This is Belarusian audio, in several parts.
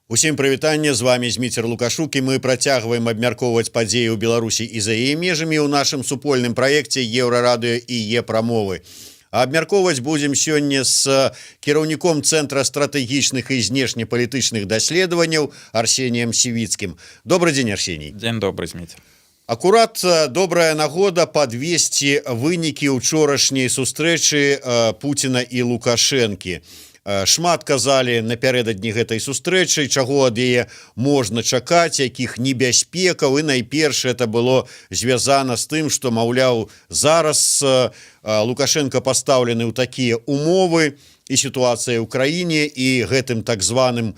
Усім прывітанне, з вами Зміцер Лукашук, і мы працягваем абмяркоўваць падзеі ў Беларусі і за яе межамі ў нашым супольным праекце Еўрарадыё і Е-прамовы. Абмяркоўваць будзем сёння з кіраўніком Цэнтра стратэгічных і знешнепалітычных даследаванняў Арсеніем Сівіцкім. Добрый дзень, Арсеній. Дзень добры, Зміцер. Акурат добрая нагода падвесці вынікі учорашняй сустрэчы Пуціна і Лукашэнкі. Шмат казалі напярэдадні гэтай сустрэчы, чаго ад яе можна чакаць, якіх небяспекаў, і найперш это было звязана з тым, што, маўляў, зараз Лукашенко пастаўлены ў такія умовы і сітуацыя ў краіне і гэтым так званым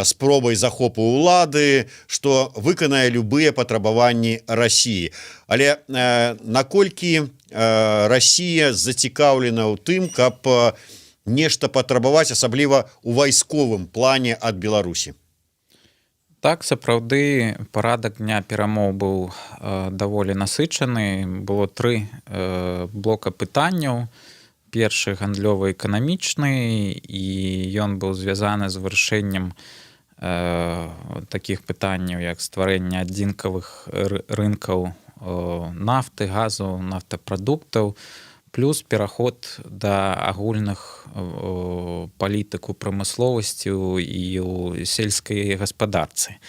спробай захопу ўлады, што выканае любыя патрабаванні Расіі. Але наколькі Расія зацікаўлена ў тым, каб нешта патрабаваць, асабліва ў вайсковым плане ад Беларусі? Так, сапраўды, парадак дня перамоў быў даволі насычаны. Было 3 блока пытанняў. Першы гандлёвы эканамічны, і ён быў звязаны з вырашэннем такіх пытанняў, як стварэнне адзінкавых рынкаў нафты, газу, нафтапрадуктаў, плюс пераход да агульных палітык у прамысловасці і ў сельскай гаспадарцы.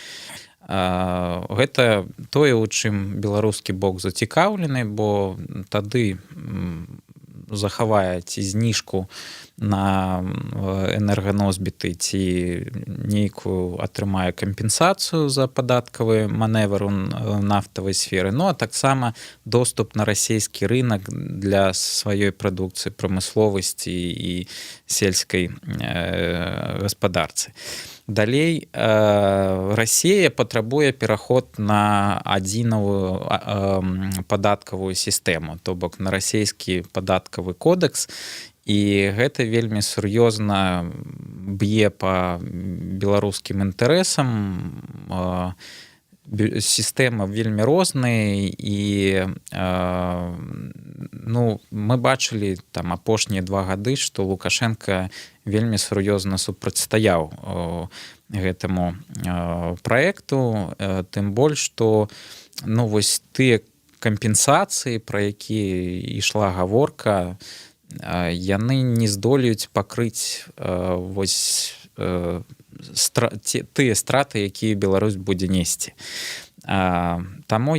Гэта тое, у чым беларускі бок зацікаўлены, бо тады захавае ці зніжку на энерганосьбіты, ці нейкую атрымае кампенсацыю за падаткавы маневр у нафтавай сферы, ну а таксама доступ на расійскі рынок для сваёй прадукцыі, прамысловасці і сельскай гаспадарцы. Далей, Расія патрабуе пераход на адзінавую падаткавую сістэму, то бок на расійскі падаткавы кодэкс, і гэта вельмі сур'ёзна б'е па беларускім інтарэсам. Сістэма вельмі розныя, і мы бачылі там апошнія 2 гады, што Лукашенко вельмі сур'ёзна супрацьстаяў гэтаму праекту, тым больш, што вось тыя кампенсацыі, пра якія ішла гаворка, яны не здолеюць пакрыць вось тыя страты, якія Беларусь будзе несці. Таму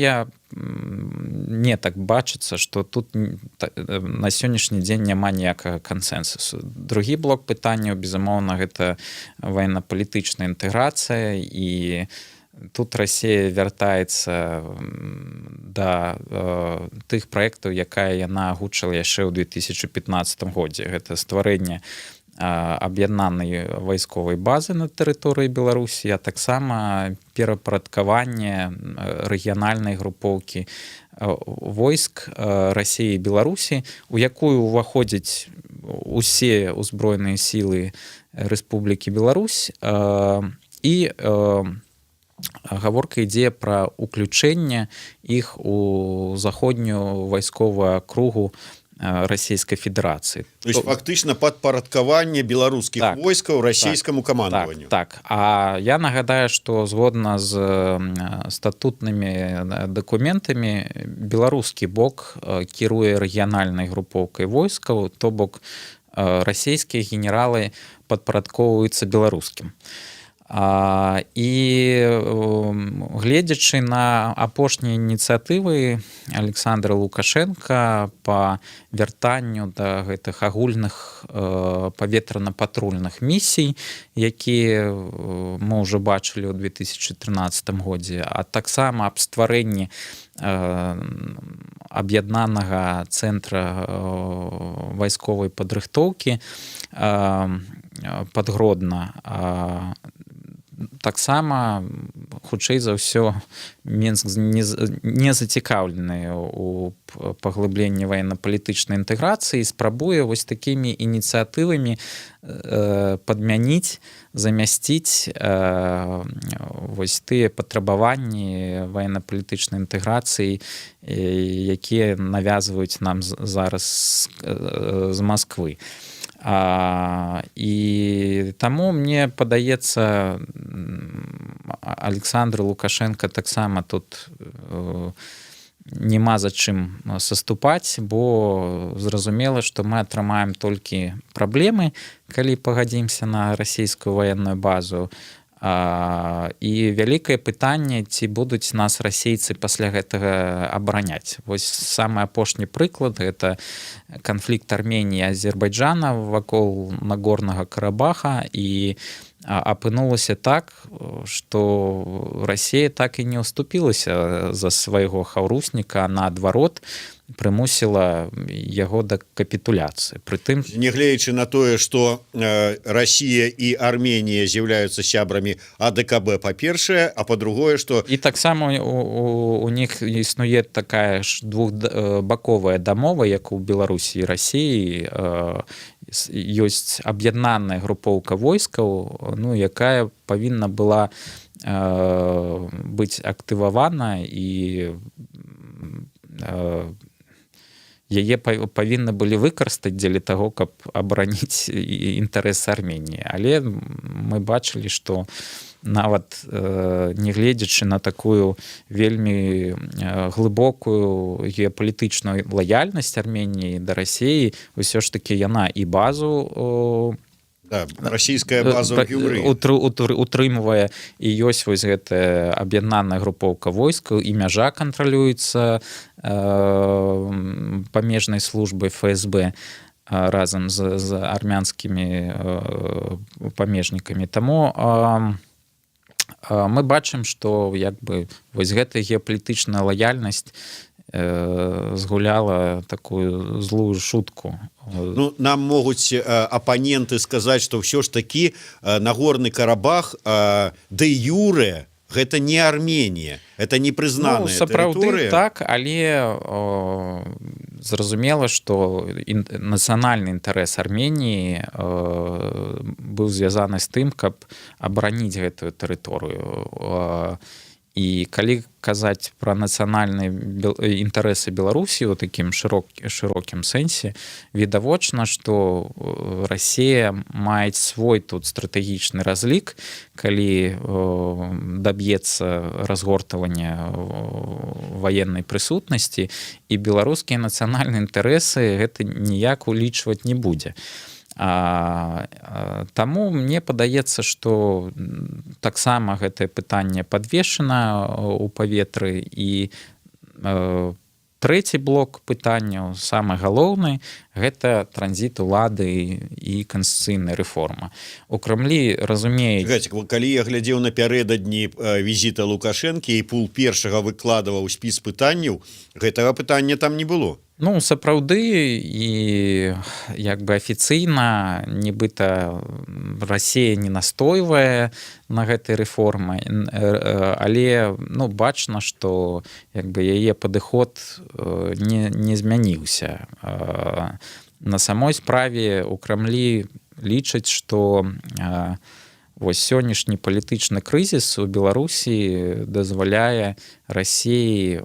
мне так бачыцца, што тут на сённяшні дзень няма ніякага кансэнсусу. Другі блок пытанняў, безумоўна, гэта ваенна-палітычная інтэграцыя, і тут Расія вяртаецца да тых праектаў, якая яна агучыла яшчэ ў 2015 годзе. Гэта стварэнне аб'яднанай вайсковай базы на тэрыторыі Беларусі, а таксама перапарадкаванне рэгіянальнай групоўкі войск Расіі і Беларусі, у якую ўваходзяць усе ўзброеныя сілы Рэспублікі Беларусь, і гаворка ідзе пра ўключэнне іх у заходнюю вайсковую акругу Расійскай Федэрацыі. То есть фактычна падпарадкаванне беларускіх войскаў расійскаму камандаванню. Так. А я нагадаю, што згодна з статутнымі дакументамі беларускі бок кіруе рэгіянальнай групоўкай войскаў, то бок расійскія генералы падпарадкоўваюцца беларускім. І гледзячы на апошнія ініцыятывы Александра Лукашенка па вяртанню да гэтых агульных паветрана-патрульных місій, якія мы ўжо бачылі ў 2013 годзе, а таксама аб стварэнні аб'яднанага цэнтра вайсковай падрыхтоўкі пад Гродна, таксама хутчэй за ўсё Мінск не зацікаўлены у паглыбленні военно-палітычнай інтэграцыі, спрабуе вось такімі ініцыятывамі падмяніць, замясціць вось тыя патрабаванні военно-палітычнай інтэграцыі, якія навязваюць нам зараз з Масквы. І таму мне падаецца, Александр Лукашенко таксама тут няма за чым саступаць, бо зразумела, што мы атрымаем толькі праблемы, калі пагадзімся на расійскую ваенную базу. І вялікае пытанне, ці будуць нас расейцы пасля гэтага абараняць. Вось самы апошні прыклад — гэта канфлікт Арменіі і Азербайджана вакол Нагорнага Карабаха, і апынулася так, што Расія так і не ўступілася за свайго хаўрусніка, а наадварот прымусіла яго да капітуляцыі. Прытым, нягледзячы на тое, што Расія і Арменія з'яўляюцца сябрамі АДКБ, па-першае, а па-другое, што і таксама у них існуе такая ж двухбаковая дамова, як у Беларусі і Расіі. Ёсць аб'яднаная групоўка войскаў, якая павінна была быць актывавана, і яе павінны былі выкарыстаць дзеля таго, каб абараніць інтарэсы Арменіі. Але мы бачылі, што нават нягледзячы на такую вельмі глыбокую геапалітычную лаяльнасць Арменіі да Расіі, ўсё ж такі яна і базу расійская база утрымвае, і ёсць вось гэтая аб'яднаная групоўка войскаў, і мяжа кантралюецца памежнай службай ФСБ разам з армянскімі памежнікамі. Таму мы бачым, што вось гэтая геапалітычная лаяльнасць згуляла такую злую шутку. Нам могуць апаненты сказаць, што ўсё ж такі Нагорны Карабах дэ-юрэ гэта не Арменія, это не прызнаная сапраўды так, але зразумела, што нацыянальны інтарэс Арменіі быў звязаны з тым, каб абараніць гэтую тэрыторыю. І калі казаць пра нацыянальныя інтарэсы Беларусі ў такім шырокім сэнсе, відавочна, што Расія мае свой тут стратэгічны разлік, калі даб'ецца разгортвання ваеннай прысутнасці, і беларускія нацыянальныя інтарэсы гэта ніяк улічваць не будзе. Таму мне падаецца, што таксама гэтае пытанне падвешана ў паветры, і трэці блок пытанняў, самы галоўны, гэта транзіт улады і канстытуцыйная рэформа. У Крамлі разумеюць... Калі я глядзеў напярэдадні візіта Лукашэнкі і пул першага выкладываў спіс пытанняў, гэтага пытання там не было. Сапраўды, і афіцыйна нібыта Расія не настойвае на гэтай рэформе, але бачна, што яе падыход не змяніўся. На самой справе у Крамлі лічаць, што вось сённяшні палітычны крызіс у Беларусі дазваляе Расіі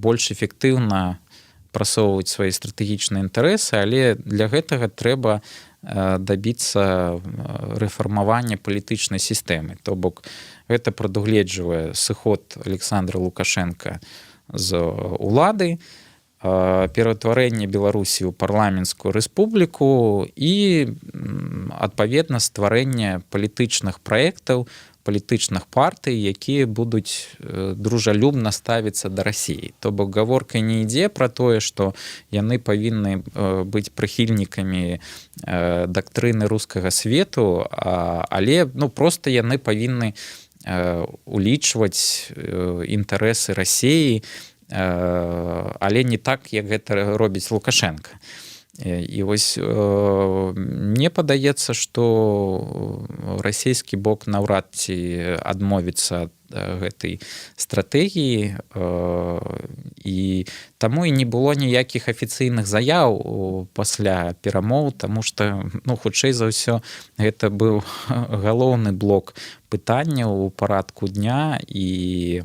больш эфектыўна прасоўваць свае стратэгічныя інтарэсы, але для гэтага трэба дабіцца рэфармавання палітычнай сістэмы. То бок гэта прадугледжвае сыход Александра Лукашенка з улады, пераўтварэнне Беларусі ў парламенцкую рэспубліку і, адпаведна, стварэнне палітычных праектаў, палітычных партый, якія будуць дружалюбна ставіцца да Расіі. То бок гаворка не ідзе пра тое, што яны павінны быць прыхільнікамі дактрыны рускага свету, але проста яны павінны улічваць інтарэсы Расіі, але не так, як гэта робіць Лукашенко. І вось мне падаецца, што расійскі бок наўрад ці адмовіцца ад гэтай стратэгіі, і таму і не было ніякіх афіцыйных заяў пасля перамоў, таму што, ну, хутчэй за ўсё, гэта быў галоўны блок пытанняў у парадку дня, і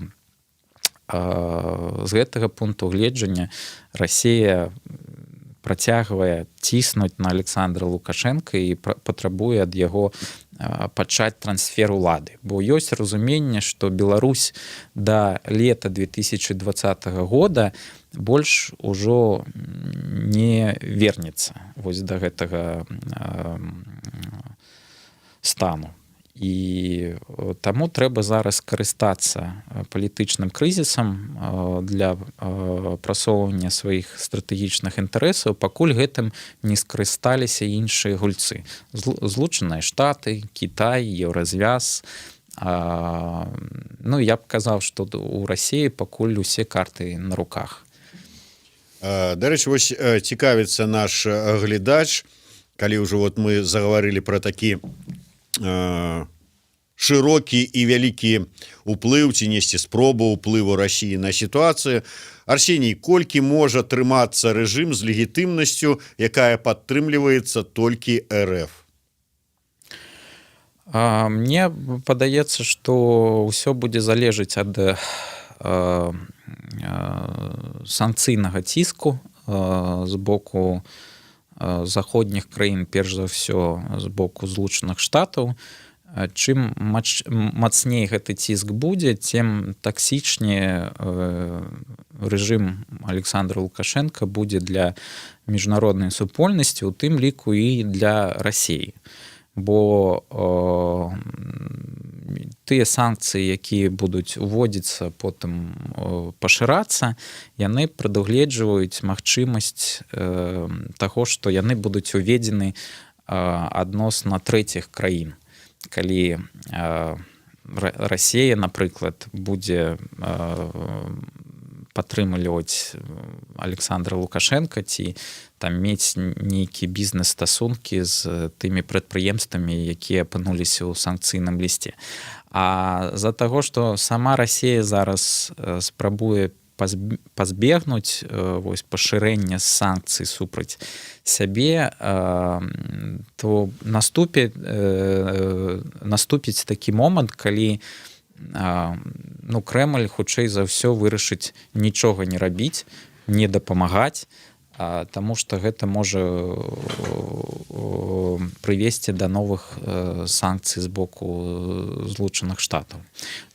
з гэтага пункту гледжання Расія працягвае ціснуць на Александра Лукашенка і патрабуе ад яго пачаць трансфер улады. Бо ёсць разуменне, што Беларусь да лета 2020 года больш ужо не вернецца вось да гэтага стану. І таму трэба зараз карыстацца палітычным крызісам для прасоўвання сваіх стратэгічных інтарэсаў, пакуль гэтым не скарысталіся іншыя гульцы. Злучаныя Штаты, Кітай, Еўразвяз. Ну, я б казаў, што ў Расіі пакуль усе карты на руках. Дарэчы, вось цікавіцца наш глядач, калі ўжо вот мы загаварылі пра такі шырокі і вялікі ўплыў ці несці спробу ўплыву Расіі на сітуацыю. Арсеній, колькі можа трымацца рэжым з легітымнасцю, якая падтрымліваецца толькі РФ? Мне падаецца, што ўсё будзе залежыць ад санкцыйнага ціску з боку заходніх краін, перш за ўсё з боку Злучаных Штатаў. Чым мацней гэты ціск будзе, тым таксічнее рэжым Александра Лукашенка будзе для міжнароднай супольнасці, у тым ліку і для Расіі. Бо тыя санкцыі, якія будуць уводзіцца, потым пашырацца, яны прадугледжваюць магчымасць таго, што яны будуць уведзены адносна трэціх краін. Калі Расія, напрыклад, будзе падтрымліваць Александра Лукашенка ці там мець нейкія бізнес-стасункі з тымі прадпрыемствамі, якія апынуліся ў санкцыйным лісце. А з-за таго, што сама Расія зараз спрабуе пазбегнуць вось пашырэння санкцый супраць сябе, то наступіць такі момант, калі ну, Крэмль хутчэй за ўсё вырашыць нічога не рабіць, не дапамагаць, таму што гэта можа прывесці да новых санкцый з боку Злучаных Штатаў,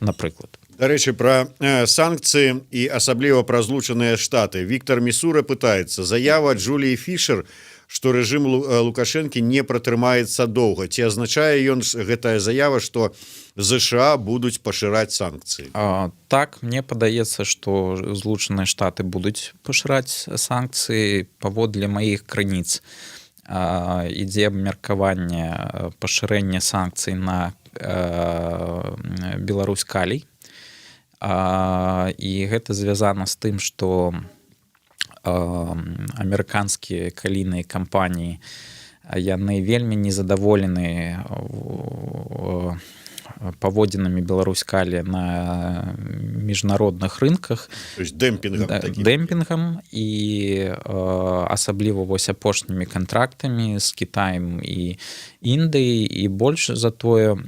напрыклад. Дарэчы, пра санкцыі і асабліва пра Злучаныя Штаты. Віктор Місура пытаецца: заява Джуліі Фішер, што рэжым Лукашэнкі не пратрымаецца доўга. Ці азначае ён гэтая заява, што ЗША будуць пашыраць санкцыі? Так, мне падаецца, што Злучаныя Штаты будуць пашыраць санкцыі. Паводле маіх крыніц ідзе абмеркаванне пашырэння санкцый на Беларусь калій. І гэта звязана з тым, што амерыканскія калійныя кампаніі яны вельмі незадаволены паводзінамі Беларусь калія на міжнародных рынках, дэмпінгам і асабліва вось апошнімі кантрактамі з Кітаем і Індыяй. І больш за тое,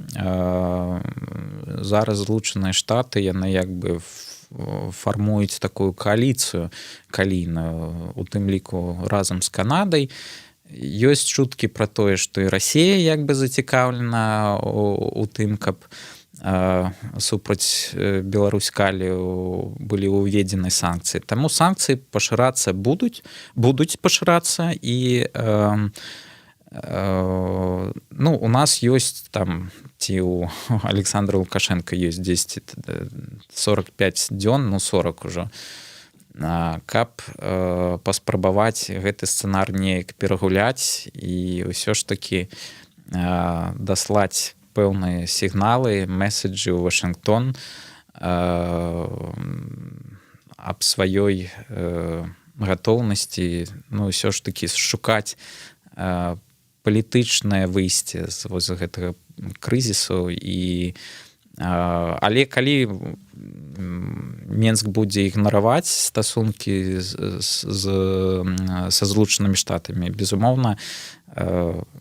зараз Злучаныя Штаты яны як бы фармуюць такую кааліцыю калійную, у тым ліку разам з Канадай. Ёсць чуткі пра тое, што і Расія як бы зацікаўлена у тым, каб супраць Беларусь калію былі ўведзены санкцыі. Таму санкцыі пашырацца будуць пашырацца, і ну, у нас ёсць там, ці у Александра Лукашенка ёсць 45 дзён, ну 40 ужо, каб паспрабаваць гэты сцэнар неяк перагуляць і ўсё ж такі даслаць пэўныя сігналы, меседжы ў Вашынгтон аб сваёй гатоўнасці ўсё ж такі шукаць палітычнае выйсце з вось гэтага крызісу але калі Менск будзе ігнараваць стасункі са Злучанымі Штатамі, безумоўна,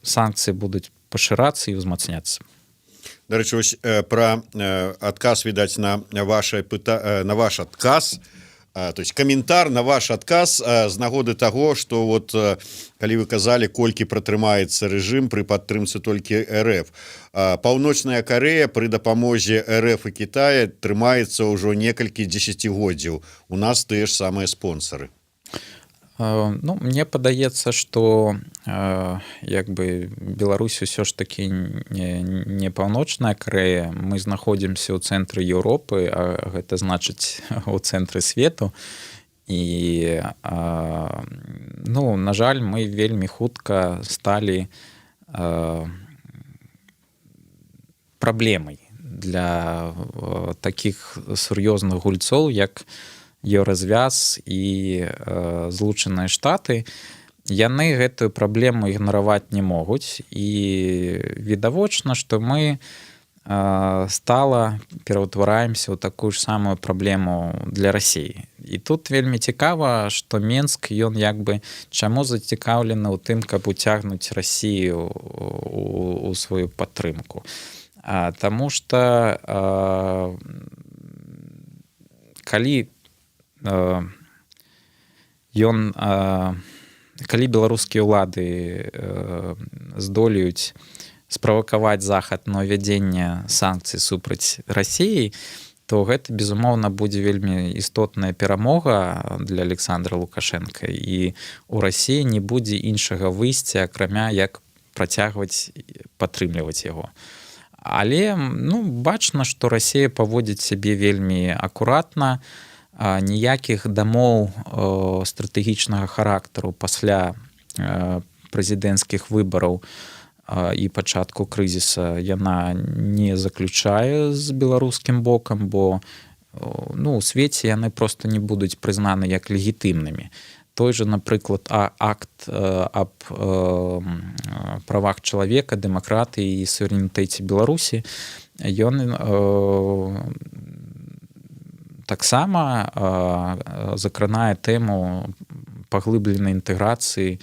санкцыі будуць пашырацца і ўзмацняцца. Дарэчы, вось пра адказ, відаць, на ваш адказ, то есть каментар на ваш адказ з нагоды таго, што вот калі вы казалі, колькі пратрымаецца рэжым пры падтрымцы толькі РФ. Паўночная Карэя пры дапамозе РФ і Кітая трымаецца ўжо некалькі дзесяцігоддзяў. У нас тыя ж самыя спонсары. Мне падаецца, што Беларусь усё ж такі не паўночная Карэя. Мы знаходзімся ў цэнтры Еўропы, а гэта значыць у цэнтры свету. І на жаль, мы вельмі хутка сталі праблемай для такіх сур'ёзных гульцоў, як Еўразвяз і Злучаныя Штаты. Яны гэтую праблему ігнараваць не могуць, і відавочна, што мы стала пераўтвараемся ў такую ж самую праблему для Расіі. І тут вельмі цікава, што Менск, ён чаму зацікаўлены ў тым, каб уцягнуць Расію у сваю падтрымку. Таму што калі беларускія ўлады здолеюць справакаваць Захад на ўвядзенне санкцый супраць Расіі, то гэта, безумоўна, будзе вельмі істотная перамога для Александра Лукашенка, і у Расіі не будзе іншага выйсця, акрамя як працягваць падтрымліваць яго. Але бачна, што Расія паводзіць сябе вельмі акуратна. Ніякіх дамоў стратэгічнага характару пасля прэзідэнцкіх выбараў і пачатку крызіса яна не заключае з беларускім бокам, бо у свеце яны проста не будуць прызнаны як легітымнымі. Той же, напрыклад, акт аб правах чалавека, дэмакратыі і суверэнітэце Беларусі, ён таксама закранае тэму паглыбленай інтэграцыі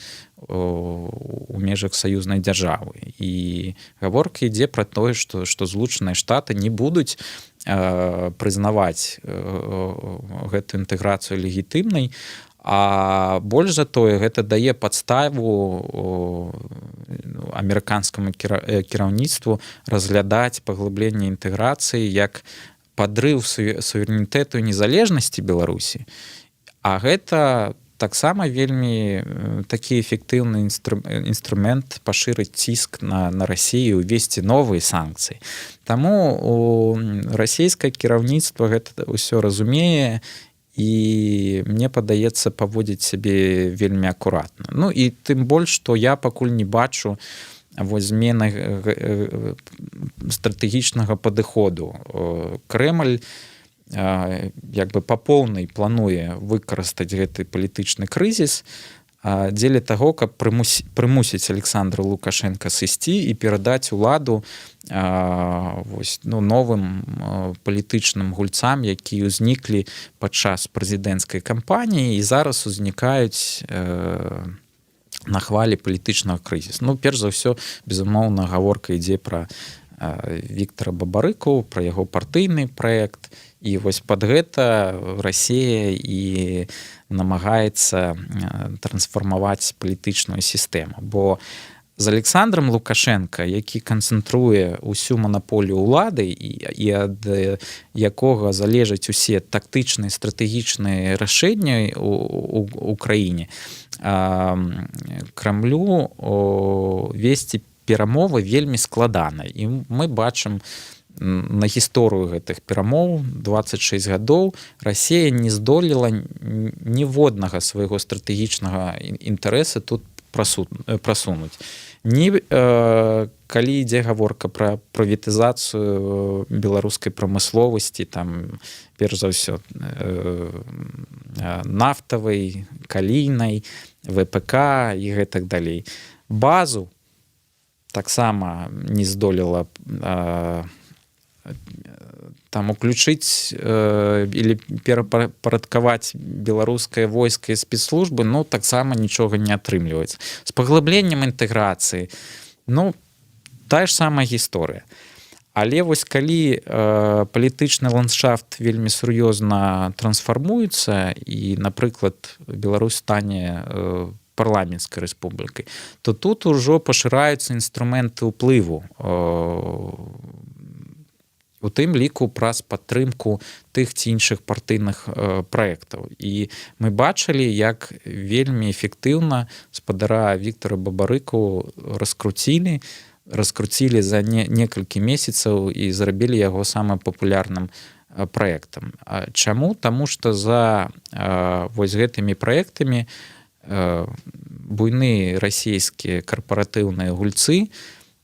у межах саюзнай дзяржавы. І гаворка ідзе пра тое, што Злучаныя Штаты не будуць прызнаваць гэту інтэграцыю легітымнай, а больш за тое, гэта дае падставу амерыканскаму кіраўніцтву разглядаць паглыбленне інтэграцыі як падрыў суверэнітэту і незалежнасці Беларусі. А гэта таксама вельмі такі эфектыўны інструмент пашырыць ціск на Расію, увесці новыя санкцыі. Таму расійскае кіраўніцтва гэта ўсё разумее, і мне падаецца паводзіць сябе вельмі акуратна. І тым больш, што я пакуль не бачу змены стратэгічнага падыходу. Крэмль па поўнай плануе выкарыстаць гэты палітычны крызіс дзеля таго, каб прымусіць Александра Лукашенка сысці і перадаць уладу новым палітычным гульцам, якія ўзніклі падчас прэзідэнцкай кампаніі і зараз узнікаюць на хвалі палітычнага крызісу. Перш за ўсё, безумоўна, гаворка ідзе пра Віктара Бабарыку, пра яго партыйны праект, і вось пад гэта Расія і намагаецца трансфармаваць палітычную сістэму. Бо з Александром Лукашенко, які канцэнтруе ўсю манаполію ўлады і ад якога залежаць усе тактычныя, стратэгічныя рашэнні ў краіне, Крамлю весці перамовы вельмі складана. І мы бачым на гісторыю гэтых перамоў 26 гадоў Расія не здолела ніводнага свайго стратэгічнага інтарэса тут прасунуць. ні калі ідзе гаворка пра прыватызацыю беларускай прамысловасці, там перш за ўсё нафтавай, калійнай, ВПК і гэтак далей. Базу таксама не здолела там уключыць или перапарадкаваць беларускае войска і спецслужбы, ну, таксама нічога не атрымліваецца. З паглыбленнем інтэграцыі, ну, тая ж самая гісторыя. Але вось калі палітычны ландшафт вельмі сур'ёзна трансфармуецца і, напрыклад, Беларусь стане парламенцкай рэспублікай, то тут ужо пашыраюцца інструменты ўплыву, у тым ліку праз падтрымку тых ці іншых партыйных праектаў. І мы бачылі, як вельмі эфектыўна спадара Віктара Бабарыку раскруцілі за некалькі месяцаў і зрабілі яго самым папулярным праектам. Чаму? Таму што за вось гэтымі праектамі буйныя расійскія карпаратыўныя гульцы,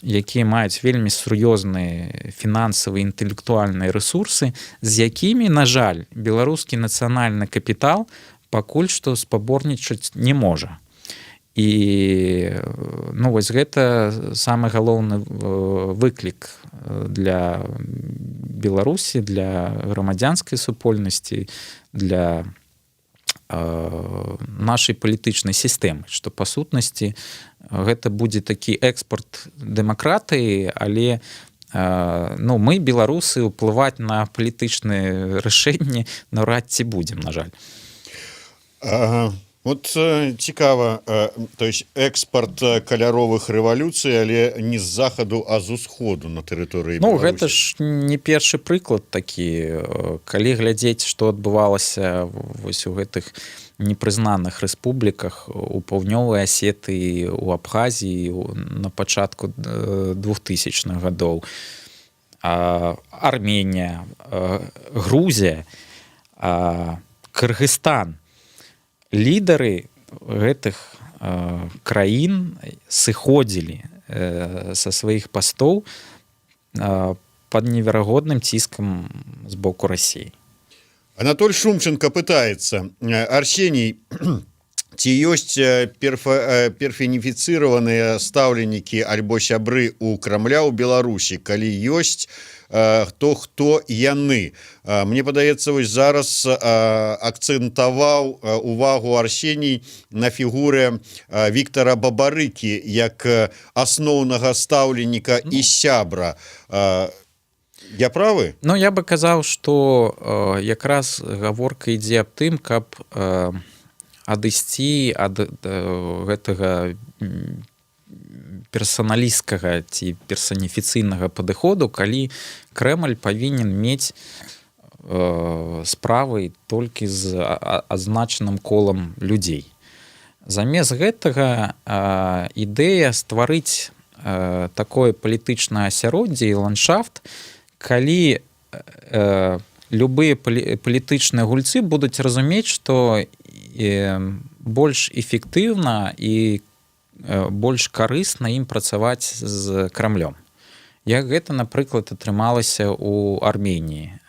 якія маюць вельмі сур'ёзныя фінансавыя і інтэлектуальныя рэсурсы, з якімі, на жаль, беларускі нацыянальны капітал пакуль што спаборнічаць не можа. І ну, вось гэта самы галоўны выклік для Беларусі, для грамадзянскай супольнасці, для нашай палітычнай сістэмы, што па сутнасці гэта будзе такі экспорт дэмакратыі, але ну, мы, беларусы, ўплываць на палітычныя рашэнні наўрад ці будзем, на жаль. Вот цікава, то есть экспорт каляровых рэвалюцый, але не з захаду, а з усходу на тэрыторыі Беларусі. Ну, гэта ж не першы прыклад такі. Калі глядзець, што адбывалася вось у гэтых непрызнаных рэспубліках, у Паўднёвай Асетыі, у Абхазіі на пачатку 2000-х гадоў, Арменія, Грузія, Кыргызстан, лідары гэтых краін сыходзілі са сваіх пастоў пад неверагодным ціскам з боку Расіі. Анатоль Шумченко пытаецца: Арсеній, ці ёсць перфаніфіцыраваныя стаўленікі альбо сябры ў Крамля ў Беларусі? Калі ёсць, хто яны? Мне падаецца, вось зараз акцэнтаваў увагу Арсеній на фігуры Віктара Бабарыкі як асноўнага стаўленіка і сябра. Я правы? Ну, я бы казаў, што якраз гаворка ідзе аб тым, каб адысці ад гэтага персаналісцкага ці персаніфіцыйнага падыходу, калі Крэмль павінен мець справы толькі з азначаным колам людзей. Замест гэтага ідэя стварыць такое палітычнае асяроддзе і ландшафт, калі любыя палітычныя гульцы будуць разумець, што больш эфектыўна і больш карысна ім працаваць з Крамлём. Як гэта, напрыклад, атрымалася ў Арменіі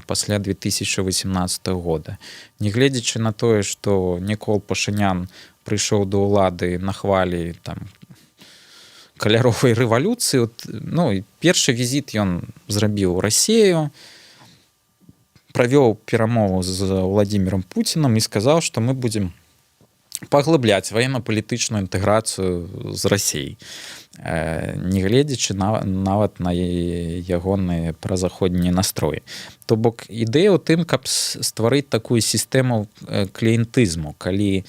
пасля 2018 года. Нягледзячы на тое, што Нікол Пашынян прыйшоў да ўлады на хвалі там каляровай рэвалюцыі, ну, першы візіт ён зрабіў у Расію, правёў перамову з Владимиром Путиным і сказаў, што мы будзем паглыбляць ваенна-палітычную інтэграцыю з Расіяй, нягледзячы нават на ягоныя празаходнія настроі. То бок ідэя ў тым, каб стварыць такую сістэму кліентызму, калі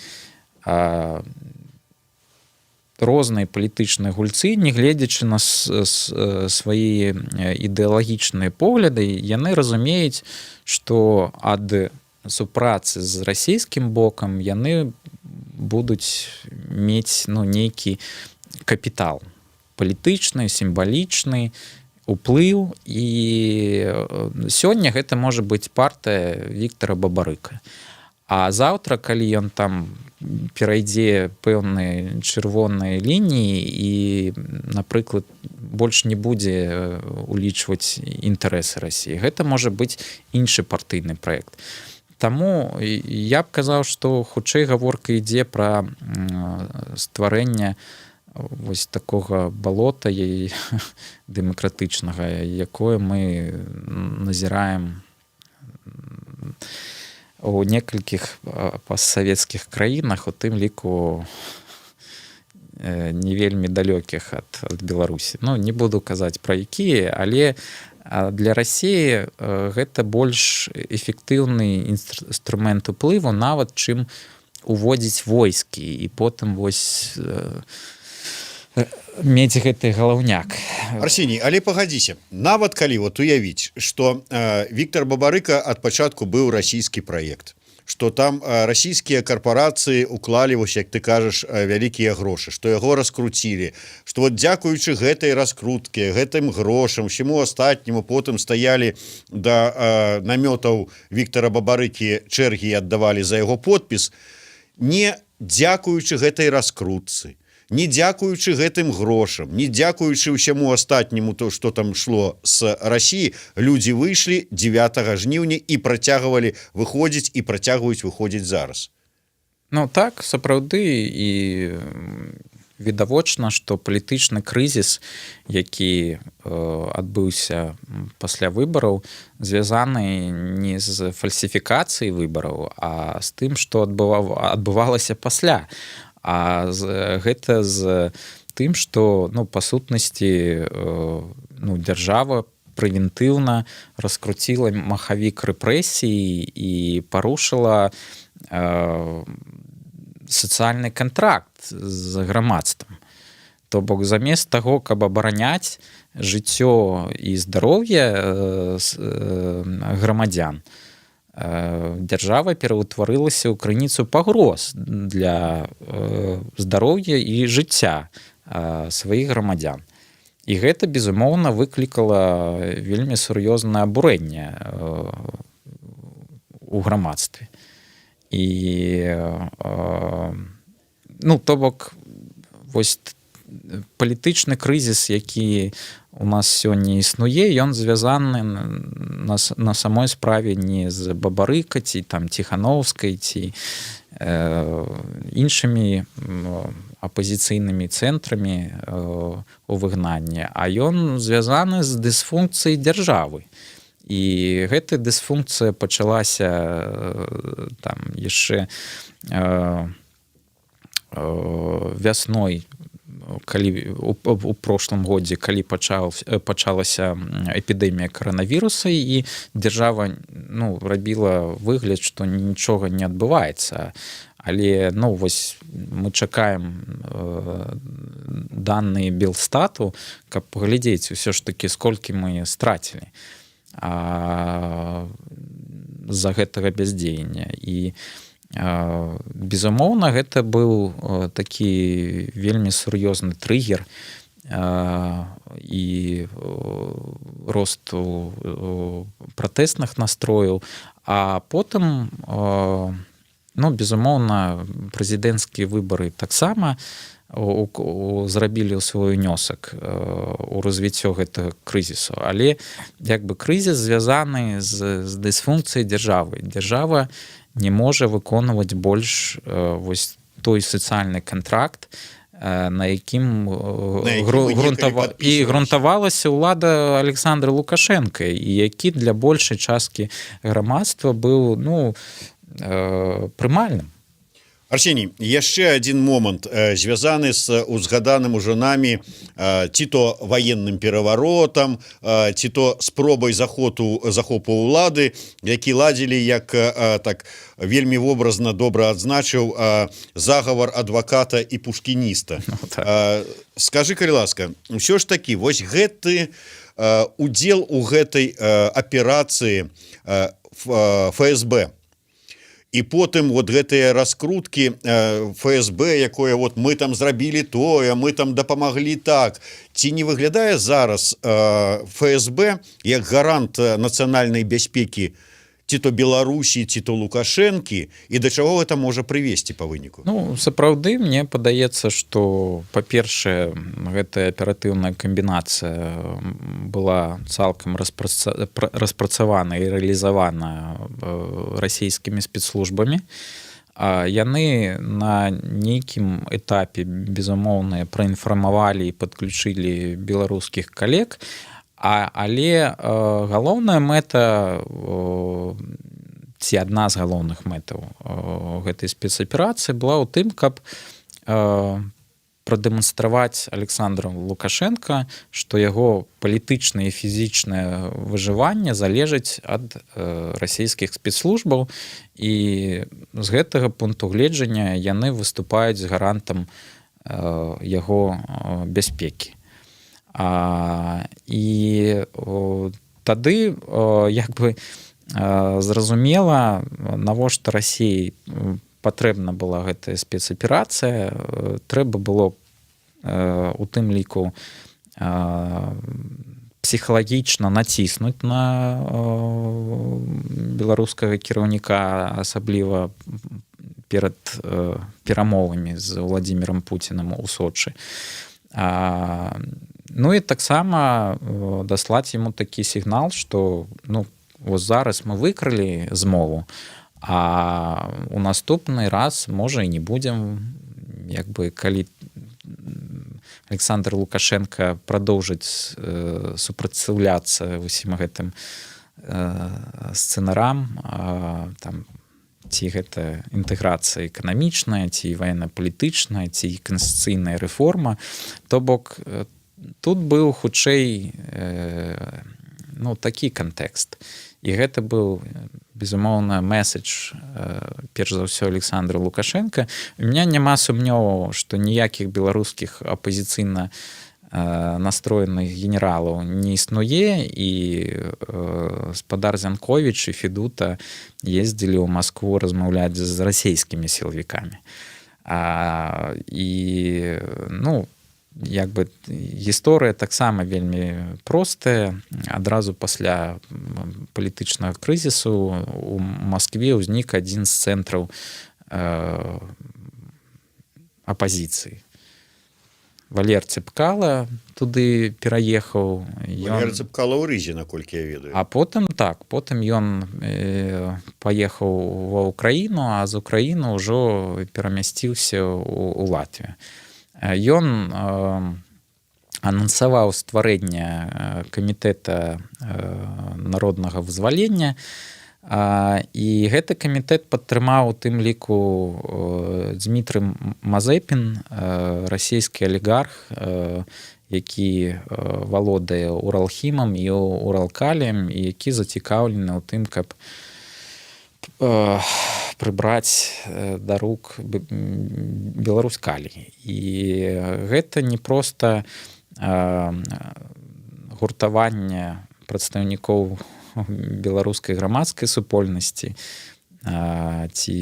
розныя палітычныя гульцы, нягледзячы на свае ідэалагічныя погляды, яны разумеюць, што ад супрацы з расійскім бокам яны будуць мець нейкі капітал палітычны, сімвалічны, уплыў, і сёння гэта можа быць партыя Віктара Бабарыка. А заўтра, калі ён там перайдзе пэўныя чырвоныя лініі і, напрыклад, больш не будзе улічваць інтарэсы Расіі, гэта можа быць іншы партыйны праект. Таму я б казаў, што хутчэй гаворка ідзе пра стварэнне вось такога балота дэмакратычнага, якое мы назіраем у некалькіх постсавецкіх краінах, у тым ліку не вельмі далёкіх ад Беларусі. Ну, не буду казаць пра якія, але для Расіі гэта больш эфектыўны інструмент уплыву, нават чым уводзіць войскі і потым вось мець гэты галаўняк. Арсеній, але пагадзіся, нават калі вот уявіць, што Віктор Бабарыка ад пачатку быў расійскі праект, што там расійскія карпорацыі уклалі, вось як ты кажаш, вялікія грошы, што яго раскруцілі, што вот дзякуючы гэтай раскрутке, гэтым грошам, усяму астатняму потым стаялі да намётаў Віктора Бабарыкі чэргі і аддавалі за яго подпіс, не дзякуючы гэтай раскрутцы, не дзякуючы гэтым грошам, не дзякуючы ўсяму астатняму, то, што там шло з Расіі, людзі выйшлі 9 жніўня і працягвалі выходзіць і працягваюць выходзіць зараз. Ну так, сапраўды, і відавочна, што палітычны крызіс, які адбыўся пасля выбараў, звязаны не з фальсіфікацыяй выбараў, а з тым, што адбывалася пасля. А гэта з тым, што, ну, па сутнасці, ну, дзяржава прэвентыўна раскруціла махавік рэпрэсій і парушыла сацыяльны кантракт з грамадствам. То бок замест таго, каб абараняць жыццё і здароўе грамадзян, дзяржава пераўтварылася ў крыніцу пагроз для здароўя і жыцця сваіх грамадзян. І гэта, безумоўна, выклікала вельмі сур'ёзнае абурэнне у грамадстве. І, ну, то бок, вось палітычны крызіс, які у нас сёння існуе, ён звязаны на самой справе не з Бабарыка, ці там Ціхановскай, ці іншымі апазіцыйнымі цэнтрамі у выгнанні, а ён звязаны з дысфункцыяй дзяржавы. І гэта дысфункцыя пачалася там яшчэ вясной, калі у прошлым годзе, калі пачалася эпідэмія каранавіруса, і дзяржава, ну, рабіла выгляд, што нічога не адбываецца. Але, ну, вось мы чакаем даныя Белстату, каб паглядзець усё ж такі, сколькі мы страцілі з-за гэтага бяздзеяння. І безумоўна, гэта быў такі вельмі сур'ёзны трыгер і росту пратэсных настрояў, а потым, ну, безумоўна, прэзідэнцкія выбары таксама зрабілі свой унёсак у развіццё гэтага крызісу. Але як бы крызіс звязаны з дысфункцыяй дзяржавы. Дзяржава не можа выконваць больш вось той сацыяльны кантракт, на якім грунтавалася ўлада Александра Лукашенка, і які для большай часткі грамадства быў, ну, прымальным. Арсеній, яшчэ адзін момант, звязаны з узгаданым ужо намі ці то ваенным пераваротам, ці то спробай захопу ўлады, які ладзілі, як так вельмі вобразна добра адзначыў, загавар адваката і пушкініста. Скажы, калі ласка, ўсё ж такі, вось гэты удзел у гэтай аперацыі ФСБ, і потым вот гэтыя раскруткі ФСБ, якое вот мы там зрабілі тое, мы там дапамаглі так. Ці не выглядае зараз ФСБ як гарант нацыянальнай бяспекі ці то Беларусі, ці то Лукашэнкі, і да чаго гэта можа прывесці па выніку? Ну, сапраўды, мне падаецца, што, па-першае, гэтая аператыўная камбінацыя была цалкам распрацавана і рэалізавана расійскімі спецслужбамі. Яны на нейкім этапе, безумоўна, праінфармавалі і падключылі беларускіх калег, але галоўная мэта ці адна з галоўных мэтаў гэтай спецаперацыі была ў тым, каб прадэманстраваць Александру Лукашенко, што яго палітычнае і фізічнае выжыванне залежыць ад расійскіх спецслужбаў, і з гэтага пункту гледжання яны выступаюць гарантам яго бяспекі. І тады як бы зразумела, навошта Расіі патрэбна была гэтая спецаперацыя. Трэба было у тым ліку псіхалагічна націснуць на беларускага кіраўніка, асабліва перад перамовамі з Владзімірам Пуцінам у Сочы. Ну і таксама даслаць яму такі сігнал, што вось зараз мы выкрылі змову, а у наступны раз можа і не будзем, як бы калі Александр Лукашенко прадоўжыць супраціўляцца ўсім гэтым сцэнарам, там ці гэта інтэграцыя эканамічная, ці ваенна-палітычная, ці канстытуцыйная рэформа. То бок тут быў хутчэй такі кантэкст. І гэта быў, безумоўна, месседж, перш за ўсё, Александра Лукашенко. У меня няма сумнёваў, што ніякіх беларускіх апазіцыйна настроеных генералаў не існуе, і спадар Зянковіч і Федута ездзілі ў Маскву размаўляць з расійскімі сілавікамі. І, як бы гісторыя таксама вельмі простая. Адразу пасля палітычнага крызісу у Маскве ўзнік адзін з цэнтраў апазіцыі. Валер Цепкала туды пераехаў. Валер Цепкала ў Рызе, наколькі я ведаю. А потым ён паехаў ва Ўкраіну, а з Украіны ўжо перамясціўся ў Латвію. Ён анансаваў стварэнне камітэта народнага вызвалення, і гэты камітэт падтрымаў у тым ліку Дмітрый Мазепін, расійскі алігарх, які валодае Уралхімам і Уралкаліем, і які зацікаўлены ў тым, каб прыбраць да рук Беларусь-Калій. І гэта не проста гуртаванне прадстаўнікоў беларускай грамадскай супольнасці ці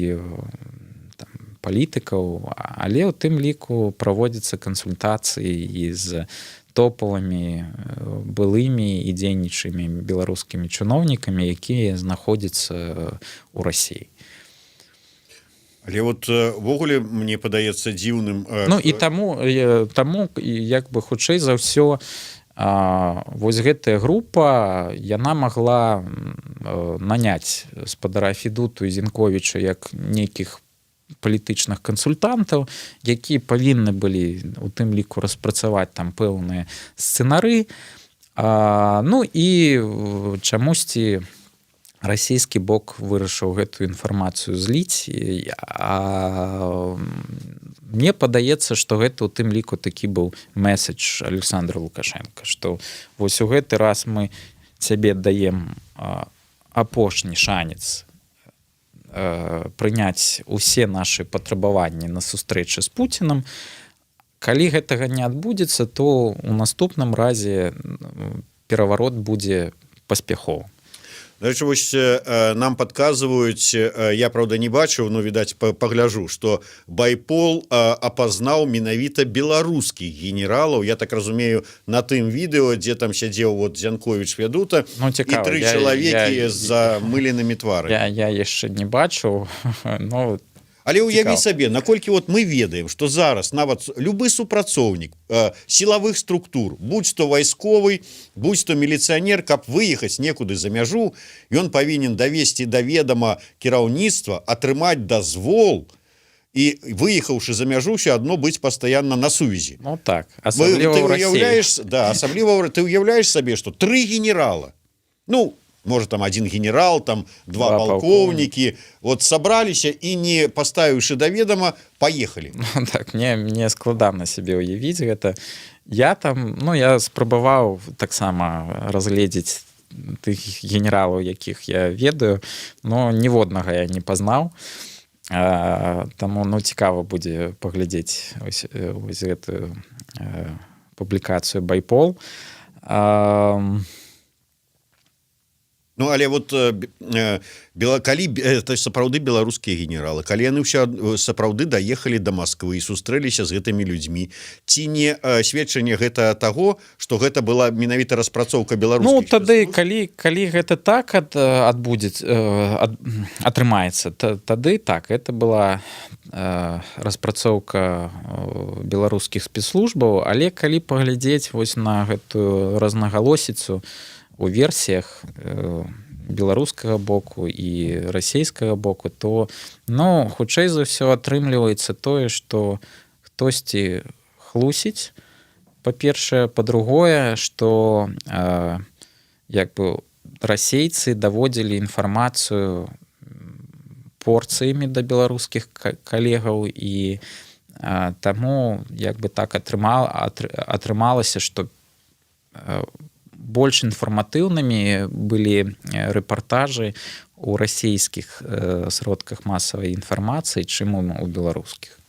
палітыкаў, але ў тым ліку праводзяцца кансультацыі і з топавымі былымі і дзейнічымі беларускімі чыноўнікамі, якія знаходзяцца ў Расіі. Але ввогуле мне падаецца дзіўным... І таму як бы хутчэй за ўсё вось гэтая група, яна магла наняць спадара Федуту і Зінковіча як нейкіх палітычных кансультантаў, якія павінны былі у тым ліку распрацаваць там пэўныя сцэнары. І чамусьці расійскі бок вырашыў гэтую інфармацыю зліць. Мне падаецца, што гэта ў тым ліку такі быў месседж Александра Лукашенко, што вось у гэты раз мы цябе даем апошні шанец прыняць усе нашы патрабаванні на сустрэчы з Пуцінам. Калі гэтага не адбудзецца, то ў наступным разе пераварот будзе паспяховым. Дарэчы, вось нам падказваюць, я правда не бачыў, но відаць пагляжу, што Байпол апазнаў менавіта беларускіх генералаў. Я так разумею, на тым відэо, дзе там сядзеў вот Дзянковіч Фядута, Ну, і цікава. 3 чалавекі з замыленымі тварамі. Я яшчэ не бачыў, ну, Але ўяві Цікава. сабе, наколькі вот мы ведаем, што зараз нават любы супрацоўнік сілавых структур, будь-то вайсковы, будь-то міліцыянер, каб выехаць некуды за мяжу, ён павінен давесці да ведама кіраўніцтва, атрымаць дазвол і, выехаўшы за мяжу, ўсё адно быць пастаянна на сувязі. ну так, Ты асабліва ў Расіі. уяўляеш, да, асабліва ты ўяўляеш сабе, што 3 генерала, ну, может там 1 генерал, там 2 Два палкоўнікі, вот сабраліся і не паставіўшы да ведама, паехалі. Ну, так, мне складана сябе ўявіць гэта. Я там, ну, я спрабаваў таксама разгледзець тых генералаў, якіх я ведаю, но ніводнага я не пазнаў. Таму, ну, цікава будзе паглядзець вось гэтую публікацыю Байпол. Ну, але вот калі сапраўды беларускія генералы, калі яны ўсё сапраўды даехалі да Масквы і сустрэліся з гэтымі людзьмі, ці не сведчанне гэта таго, што гэта была менавіта распрацоўка беларускіх? Ну, тады, калі гэта так атрымаецца, тады так, это была распрацоўка беларускіх спецслужбаў, але калі паглядзець вось на гэтую рознагалосіцу у версіях беларускага боку і расійскага боку, то, ну, хутчэй за ўсё атрымліваецца тое, што хтосьці хлусіць, па-першае, па-другое, што як бы расейцы даводзілі інфармацыю порцыямі да беларускіх калегаў, і таму як бы так атрымалася, што больш інфарматыўнымі былі рэпартажы у расійскіх сродках масавай інфармацыі, чым у беларускіх.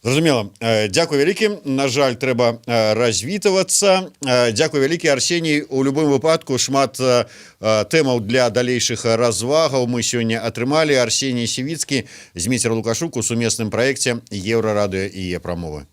Зразумела. Дзякуй вялікі. На жаль, трэба развітвацца. Дзякуй вялікі, Арсеній. У любым выпадку шмат тэмаў для далейшых развагаў мы сёння атрымалі. Арсеній Сівіцкі, Зміцер Лукашук у сумесным праекце Еўрарадыё і Е-прамовы.